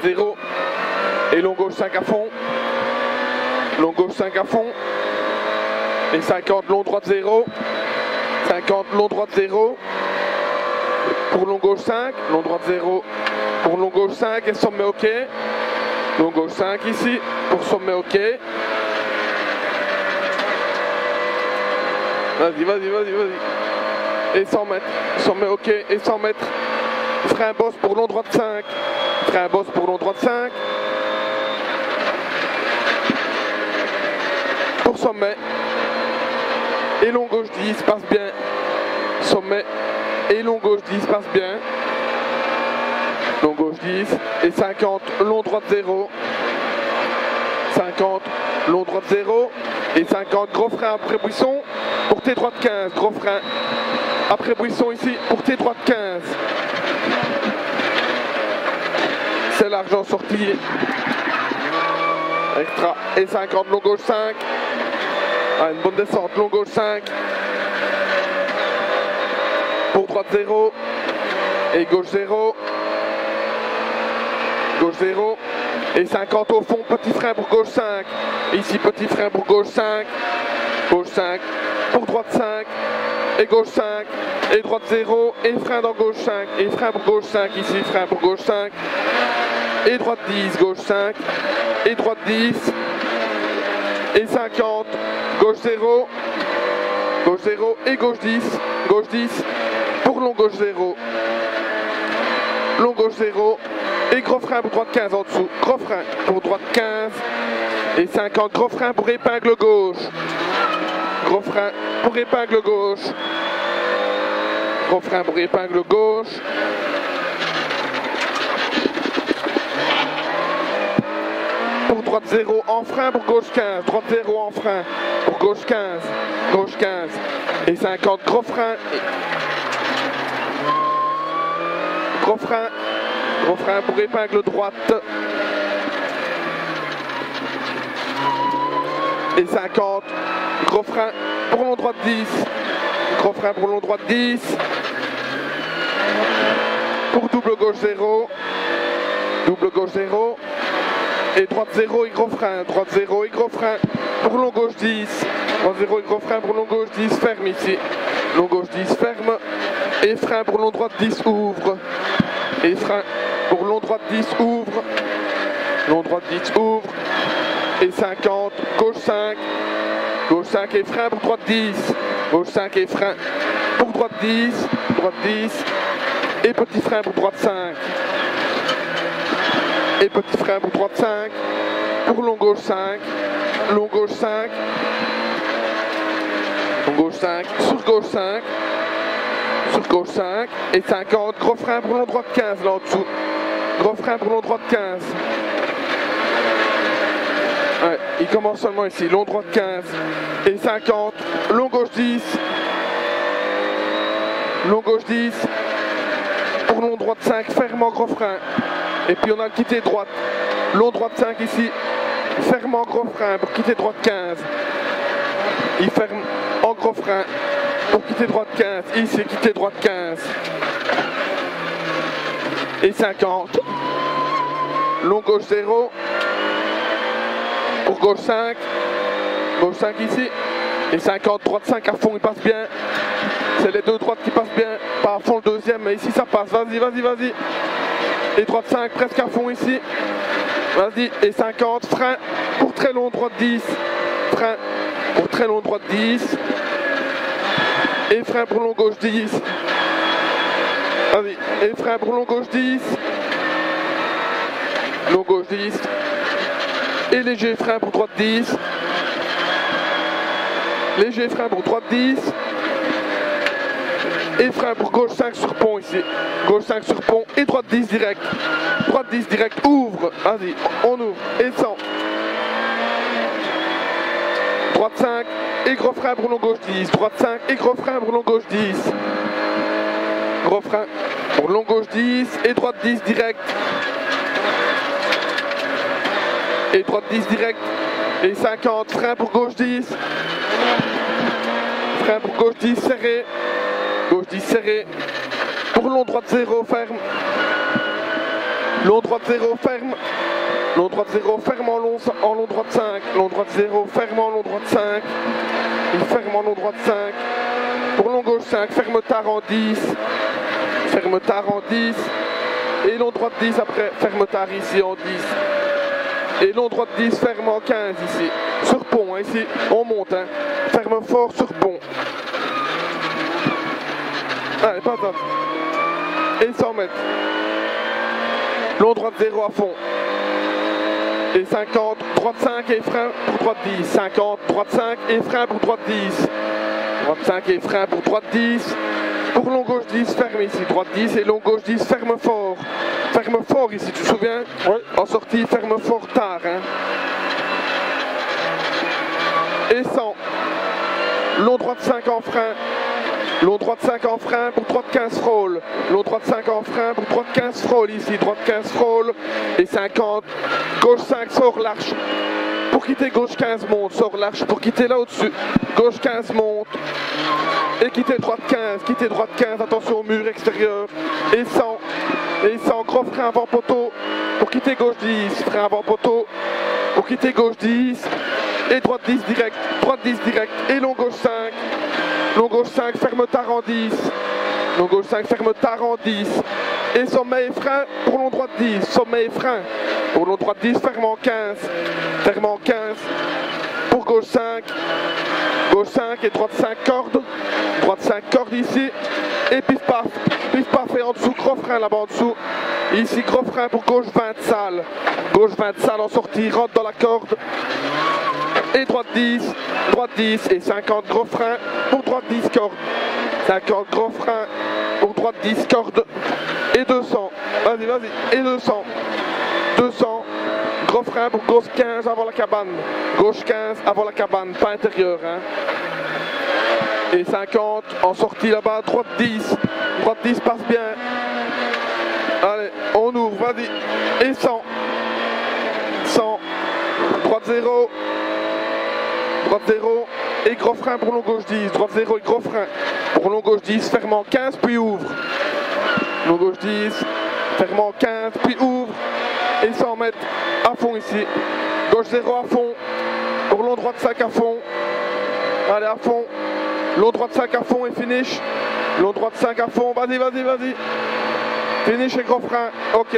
0. Et long gauche 5 à fond. Long gauche 5 à fond. Et 50, long droite 0. 50, long droite 0. Pour long gauche 5, long droite 0. Pour long gauche 5 et sommet OK. Long gauche 5 ici. Pour sommet OK. Vas-y, vas-y, vas-y, vas-y. Et 100 mètres. Sommet OK. Et 100 mètres. Frein bosse pour long droite 5. Frein bosse pour long droite 5. Pour sommet. Et long gauche 10, passe bien. Sommet. Et long gauche 10, passe bien. Long gauche 10. Et 50, long droite 0. 50, long droite 0. Et 50, gros frein après buisson. Pour T droite 15, gros frein. Après buisson ici, pour T droite 15. C'est l'argent sorti. Extra. Et 50, long gauche 5. Ah, une bonne descente, long gauche 5. Pour droite 0. Et gauche 0. Gauche 0. Et 50 au fond, petit frein pour gauche 5. Ici, petit frein pour gauche 5. Gauche 5. Pour droite 5. Et gauche 5. Et droite 0. Et frein dans gauche 5. Et frein pour gauche 5. Ici, frein pour gauche 5. Et droite 10, gauche 5. Et droite 10. Et 50. Gauche 0. Gauche 0. Et gauche 10. Gauche 10. Pour long gauche 0. Long gauche 0. Et gros frein pour droite 15 en dessous. Gros frein pour droite 15. Et 50. Gros frein pour épingle gauche. Gros frein pour épingle gauche. Gros frein pour épingle gauche. Pour droite 0 en frein pour gauche 15. Droite 0 en frein pour gauche 15. Gauche 15. Et 50. Gros frein. Gros frein. Gros frein pour épingle droite. Et 50. Gros frein pour long droite 10. Gros frein pour long droite 10. Pour double gauche 0. Double gauche 0. Et droite 0 et gros frein. Droite 0 et gros frein pour long gauche 10. Droite 0 et gros frein pour long gauche 10. Ferme ici. Long gauche 10 ferme. Et frein pour long droite 10 ouvre. Et frein pour long droite 10 ouvre. Long droite 10 ouvre. Et 50. Gauche 5. Gauche 5 et frein pour droite 10. Gauche 5 et frein pour droite 10. Droite 10. Et petit frein pour droite 5. Et petit frein pour droite 5. Pour long gauche 5. Long gauche 5. Long gauche 5. Sur gauche 5. Sur gauche 5. Et 50. Gros frein pour long droite 15 là en dessous. Gros frein pour long droite 15. Ouais, il commence seulement ici. Long droite 15. Et 50. Long gauche 10. Long gauche 10. Pour long droite 5. Ferme en gros frein. Et puis on a quitté droite. Long droite 5 ici. Ferme en gros frein pour quitter droite 15. Il ferme en gros frein pour quitter droite 15. Ici, quitter droite 15. Et 50. Long gauche 0. Pour gauche 5. Gauche 5 ici. Et 50. Droite 5 à fond, il passe bien. C'est les deux droites qui passent bien. Pas à fond le deuxième, mais ici ça passe. Vas-y, vas-y, vas-y. Et droite 5 presque à fond ici. Vas-y. Et 50. Frein pour très long droite 10. Frein pour très long droite 10. Et frein pour long gauche 10. Vas-y. Et frein pour long gauche 10. Long gauche 10. Et léger frein pour droite 10. Léger frein pour droite 10. Et frein pour gauche 5 sur pont ici. Gauche 5 sur pont et droite 10 direct. Droite 10 direct, ouvre. Vas-y, on ouvre. Et 100. Droite 5 et gros frein pour long gauche 10. Droite 5 et gros frein pour long gauche 10. Gros frein pour long gauche 10 et droite 10 direct. Et droite 10 direct. Et 50, frein pour gauche 10. Frein pour gauche 10 serré. Gauche 10 serré. Pour long droite 0 ferme. long droite 0, ferme. Long droite 0, ferme en long droite 5. Long droite 0, ferme en long droite 5. Il ferme en long droite 5. Pour long gauche 5, ferme tard en 10. Ferme tard en 10. Et long droite 10 après, ferme tard ici en 10. Et long droite 10, ferme en 15 ici. Sur pont, hein, ici, on monte. Hein. Ferme fort sur pont. Allez, pas top. Et 100 mètres. Long droite 0 à fond. Et 50, droite 5 et frein pour droite 10. 50, droite 5 et frein pour droite 10. Droite 5 et frein pour droite 10. Pour long gauche 10, ferme ici. Droite 10 et long gauche 10, ferme fort. Ferme fort ici, tu te souviens? Oui. En sortie, ferme fort tard. Hein. Et 100. Long droite 5 en frein. Long droite 5 en frein pour droite 15 frôle. Long droite 5 en frein pour droite 15 frôle ici. Droite 15 frôle. Et 50. Gauche 5 sort l'arche. Pour quitter gauche 15 monte. Sort l'arche pour quitter là au-dessus. Gauche 15 monte. Et quitter droite 15. Quitter droite 15. Attention au mur extérieur. Et 100. Et 100. Gros frein avant poteau. Pour quitter gauche 10. Frein avant poteau. Pour quitter gauche 10. Et droite 10 direct. Droite 10 direct. Et long gauche 5. Long gauche 5, ferme tard en 10. Long gauche 5, ferme tard en 10. Et sommet et frein pour long droite 10. Sommet et frein pour long droite 10, ferme en 15. Ferme en 15. Pour gauche 5. Gauche 5 et droite 5 cordes. Droite 5 cordes ici. Et pif paf. Pif paf et en dessous, gros frein là-bas en dessous. Ici, gros frein pour gauche 20 salles. Gauche 20 salles en sortie, rentre dans la corde. Et droite 10 et 50 gros frein pour droite 10 cordes. 50 gros frein pour droite 10 cordes. Et 200. Vas-y, vas-y. Et 200. 200. Gros frein pour gauche 15 avant la cabane. Gauche 15 avant la cabane, pas intérieur. Hein. Et 50 en sortie là-bas, droite 10. Droite 10 passe bien. Allez, on ouvre, vas-y. Et 100. 100. Droite 0. Droite 0 et gros frein pour long gauche 10. Droite 0 et gros frein pour long gauche 10. Ferme en 15 puis ouvre. Long gauche 10. Ferme en 15 puis ouvre. Et 100 mètres à fond ici. Gauche 0 à fond. Pour long droite 5 à fond. Allez à fond. Long droite 5 à fond et finish. Long droite 5 à fond. Vas-y, vas-y, vas-y. Finish et gros frein. Ok.